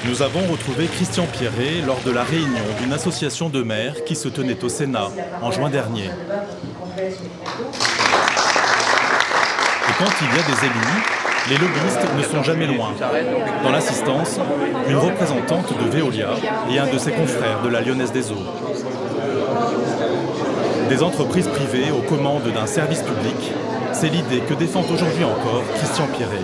Nous avons retrouvé Christian Pierret lors de la réunion d'une association de maires qui se tenait au Sénat en juin dernier. Et quand il y a des élus, les lobbyistes ne sont jamais loin. Dans l'assistance, une représentante de Veolia et un de ses confrères de la Lyonnaise des Eaux. Des entreprises privées aux commandes d'un service public, c'est l'idée que défend aujourd'hui encore Christian Pierret.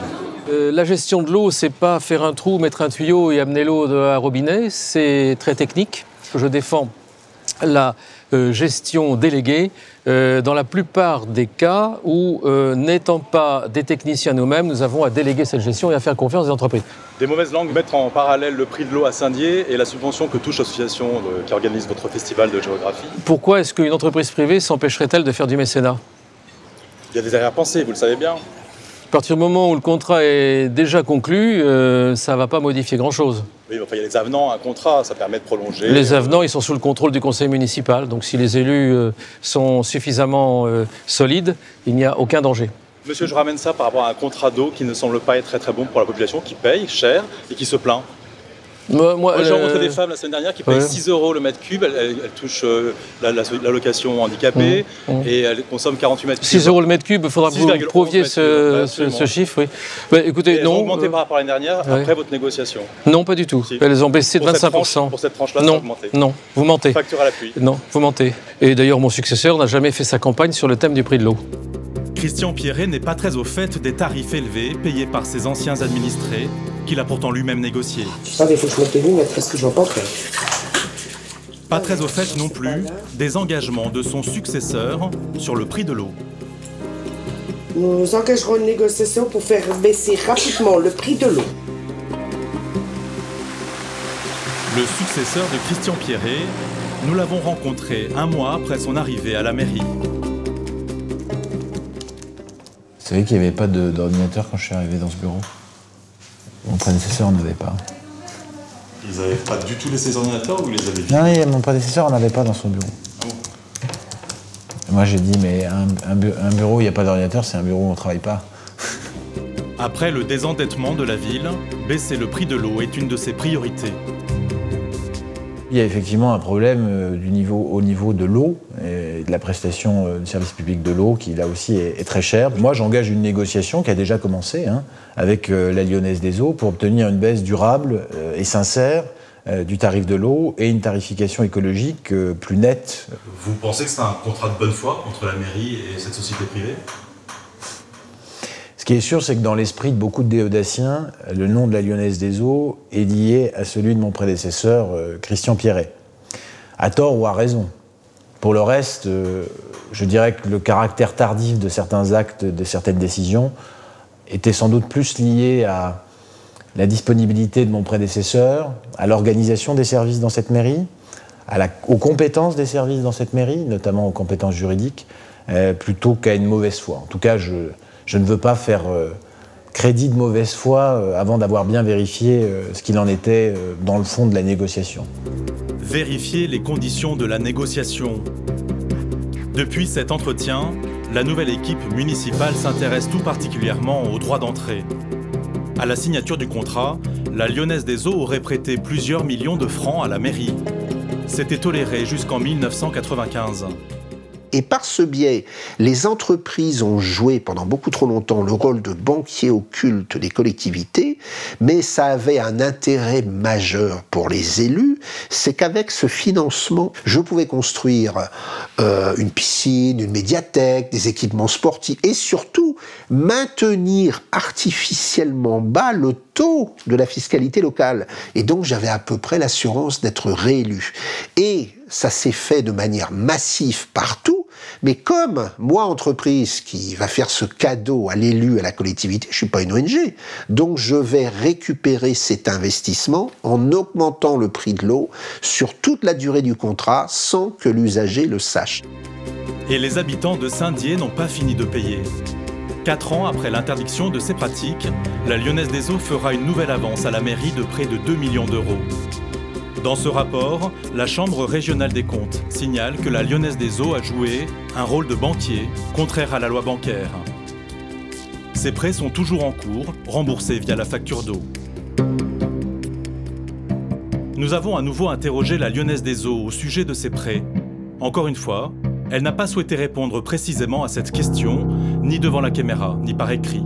La gestion de l'eau, c'est pas faire un trou, mettre un tuyau et amener l'eau d'un robinet, c'est très technique. Je défends la gestion déléguée dans la plupart des cas où, n'étant pas des techniciens nous-mêmes, nous avons à déléguer cette gestion et à faire confiance aux entreprises. Des mauvaises langues mettent en parallèle le prix de l'eau à Saint-Dié et la subvention que touche l'association qui organise votre festival de géographie. Pourquoi est-ce qu'une entreprise privée s'empêcherait-elle de faire du mécénat? Il y a des arrière-pensées, vous le savez bien. À partir du moment où le contrat est déjà conclu, ça ne va pas modifier grand-chose. Oui, enfin, il y a les avenants à un contrat, ça permet de prolonger. Les avenants, ils sont sous le contrôle du conseil municipal. Donc si les élus sont suffisamment solides, il n'y a aucun danger. Monsieur, je ramène ça par rapport à un contrat d'eau qui ne semble pas être très très bon pour la population, qui paye cher et qui se plaint. Moi j'ai rencontré des femmes la semaine dernière qui payent 6 € le mètre cube, elles touchent l'allocation handicapée et elles consomment 48 mètres cubes. 6 € le mètre cube, il faudra que vous prouviez ce chiffre, oui. Bah, écoutez, elles ont augmenté par rapport à l'année dernière après votre négociation? Non, pas du tout. Si. Elles ont baissé de 25%. Pour cette tranche-là, ça a augmenté? Non, vous mentez. Facture à l'appui? Non, vous mentez. Et d'ailleurs, mon successeur n'a jamais fait sa campagne sur le thème du prix de l'eau. Christian Pierret n'est pas très au fait des tarifs élevés payés par ses anciens administrés, qu'il a pourtant lui-même négociés. Ça, il faut que je mette les lunettes parce que je vois pas très. Pas très au fait non plus des engagements de son successeur sur le prix de l'eau. Nous engagerons une négociation pour faire baisser rapidement le prix de l'eau. Le successeur de Christian Pierret, nous l'avons rencontré un mois après son arrivée à la mairie. Vous savez qu'il n'y avait pas d'ordinateur quand je suis arrivé dans ce bureau. Mon prédécesseur n'en avait pas. Ils n'avaient pas du tout laissé les ordinateurs ou ils les avaient vus? Non, mon prédécesseur n'en avait pas dans son bureau. Ah bon? Moi j'ai dit, mais un bureau où il n'y a pas d'ordinateur, c'est un bureau où on ne travaille pas. Après le désendettement de la ville, baisser le prix de l'eau est une de ses priorités. Il y a effectivement un problème au niveau de l'eau et de la prestation du service public de l'eau qui là aussi est très cher. Moi j'engage une négociation qui a déjà commencé avec la Lyonnaise des Eaux pour obtenir une baisse durable et sincère du tarif de l'eau et une tarification écologique plus nette. Vous pensez que c'est un contrat de bonne foi entre la mairie et cette société privée? Ce qui est sûr, c'est que dans l'esprit de beaucoup de déodaciens, le nom de la Lyonnaise des Eaux est lié à celui de mon prédécesseur, Christian Pierret. À tort ou à raison. Pour le reste, je dirais que le caractère tardif de certains actes, de certaines décisions, était sans doute plus lié à la disponibilité de mon prédécesseur, à l'organisation des services dans cette mairie, aux compétences des services dans cette mairie, notamment aux compétences juridiques, plutôt qu'à une mauvaise foi. En tout cas, je ne veux pas faire crédit de mauvaise foi avant d'avoir bien vérifié ce qu'il en était dans le fond de la négociation. Vérifier les conditions de la négociation. Depuis cet entretien, la nouvelle équipe municipale s'intéresse tout particulièrement aux droits d'entrée. À la signature du contrat, la Lyonnaise des Eaux aurait prêté plusieurs millions de francs à la mairie. C'était toléré jusqu'en 1995. Et par ce biais, les entreprises ont joué pendant beaucoup trop longtemps le rôle de banquier occulte des collectivités, mais ça avait un intérêt majeur pour les élus, c'est qu'avec ce financement, je pouvais construire une piscine, une médiathèque, des équipements sportifs, et surtout maintenir artificiellement bas le taux de la fiscalité locale. Et donc j'avais à peu près l'assurance d'être réélu. Et ça s'est fait de manière massive partout, mais comme moi, entreprise qui va faire ce cadeau à l'élu, à la collectivité, je ne suis pas une ONG, donc je vais récupérer cet investissement en augmentant le prix de l'eau sur toute la durée du contrat sans que l'usager le sache. Et les habitants de Saint-Dié n'ont pas fini de payer. 4 ans après l'interdiction de ces pratiques, la Lyonnaise des Eaux fera une nouvelle avance à la mairie de près de 2 millions d'euros. Dans ce rapport, la Chambre régionale des comptes signale que la Lyonnaise des Eaux a joué un rôle de banquier, contraire à la loi bancaire. Ces prêts sont toujours en cours, remboursés via la facture d'eau. Nous avons à nouveau interrogé la Lyonnaise des Eaux au sujet de ces prêts. Encore une fois, elle n'a pas souhaité répondre précisément à cette question, ni devant la caméra, ni par écrit.